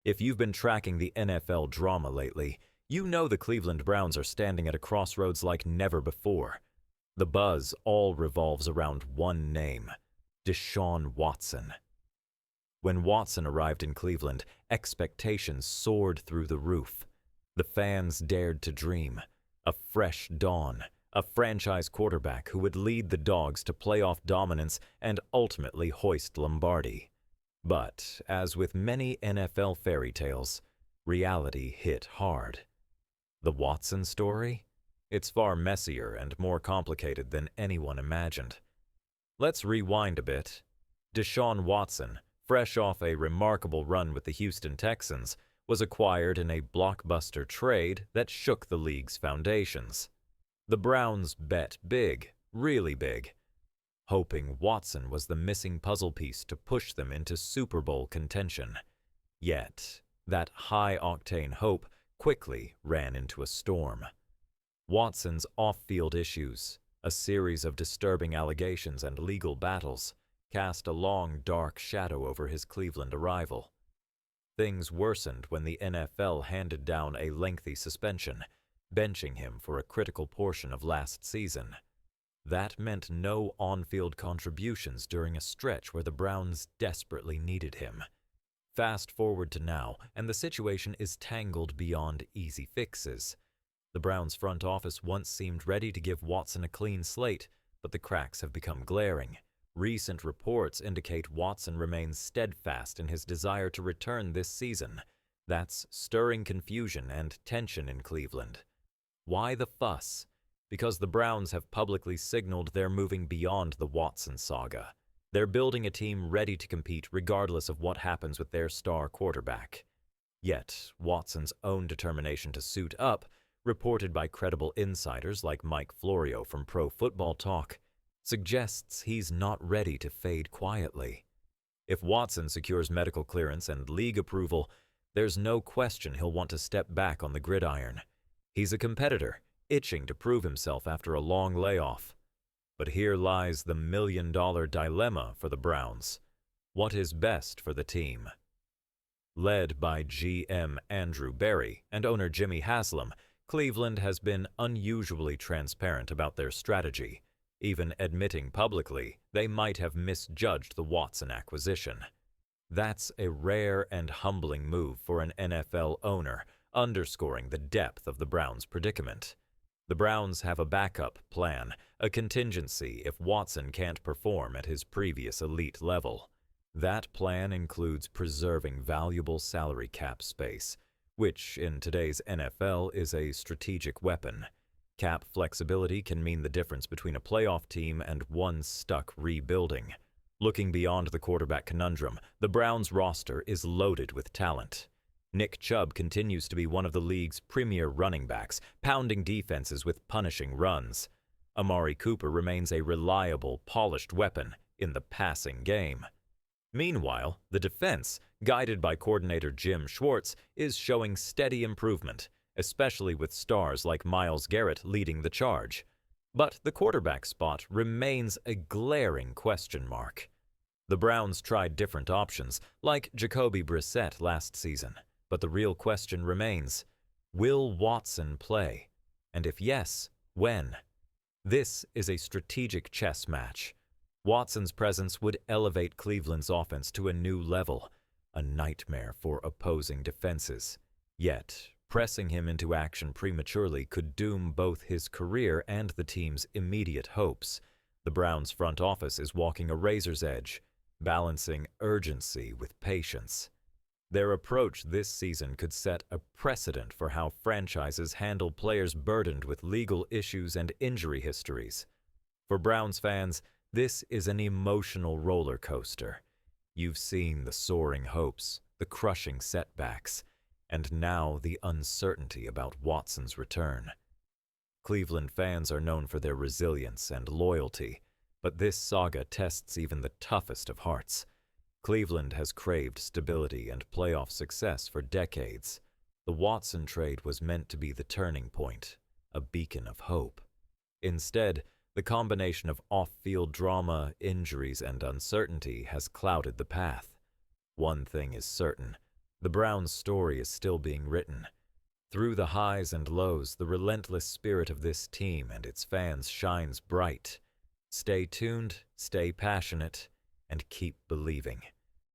If you've been tracking the NFL drama lately, you know the Cleveland Browns are standing at a crossroads like never before. The buzz all revolves around one name: Deshaun Watson. When Watson arrived in Cleveland, expectations soared through the roof. The fans dared to dream. A fresh dawn, a franchise quarterback who would lead the Dogs to playoff dominance and ultimately hoist Lombardi. But, as with many NFL fairy tales, reality hit hard. The Watson story? It's far messier and more complicated than anyone imagined. Let's rewind a bit. Deshaun Watson, fresh off a remarkable run with the Houston Texans, was acquired in a blockbuster trade that shook the league's foundations. The Browns bet big, really big, hoping Watson was the missing puzzle piece to push them into Super Bowl contention. Yet, that high-octane hope quickly ran into a storm. Watson's off-field issues, a series of disturbing allegations and legal battles, cast a long, dark shadow over his Cleveland arrival. Things worsened when the NFL handed down a lengthy suspension, benching him for a critical portion of last season. That meant no on-field contributions during a stretch where the Browns desperately needed him. Fast forward to now, and the situation is tangled beyond easy fixes. The Browns' front office once seemed ready to give Watson a clean slate, but the cracks have become glaring. Recent reports indicate Watson remains steadfast in his desire to return this season. That's stirring confusion and tension in Cleveland. Why the fuss? Because the Browns have publicly signaled they're moving beyond the Watson saga. They're building a team ready to compete regardless of what happens with their star quarterback. Yet, Watson's own determination to suit up, reported by credible insiders like Mike Florio from Pro Football Talk, suggests he's not ready to fade quietly. If Watson secures medical clearance and league approval, there's no question he'll want to step back on the gridiron. He's a competitor, itching to prove himself after a long layoff. But here lies the million-dollar dilemma for the Browns. What is best for the team? Led by GM Andrew Berry and owner Jimmy Haslam, Cleveland has been unusually transparent about their strategy, even admitting publicly they might have misjudged the Watson acquisition. That's a rare and humbling move for an NFL owner, underscoring the depth of the Browns' predicament. The Browns have a backup plan, a contingency if Watson can't perform at his previous elite level. That plan includes preserving valuable salary cap space, which in today's NFL is a strategic weapon. Cap flexibility can mean the difference between a playoff team and one stuck rebuilding. Looking beyond the quarterback conundrum, the Browns' roster is loaded with talent. Nick Chubb continues to be one of the league's premier running backs, pounding defenses with punishing runs. Amari Cooper remains a reliable, polished weapon in the passing game. Meanwhile, the defense, guided by coordinator Jim Schwartz, is showing steady improvement, especially with stars like Myles Garrett leading the charge. But the quarterback spot remains a glaring question mark. The Browns tried different options, like Jacoby Brissett last season. But the real question remains, will Watson play? And if yes, when? This is a strategic chess match. Watson's presence would elevate Cleveland's offense to a new level, a nightmare for opposing defenses. Yet, pressing him into action prematurely could doom both his career and the team's immediate hopes. The Browns' front office is walking a razor's edge, balancing urgency with patience. Their approach this season could set a precedent for how franchises handle players burdened with legal issues and injury histories. For Browns fans, this is an emotional roller coaster. You've seen the soaring hopes, the crushing setbacks, and now the uncertainty about Watson's return. Cleveland fans are known for their resilience and loyalty, but this saga tests even the toughest of hearts. Cleveland has craved stability and playoff success for decades. The Watson trade was meant to be the turning point, a beacon of hope. Instead, the combination of off-field drama, injuries, and uncertainty has clouded the path. One thing is certain: The Browns' story is still being written. Through the highs and lows, the relentless spirit of this team and its fans shines bright. Stay tuned, stay passionate, and keep believing.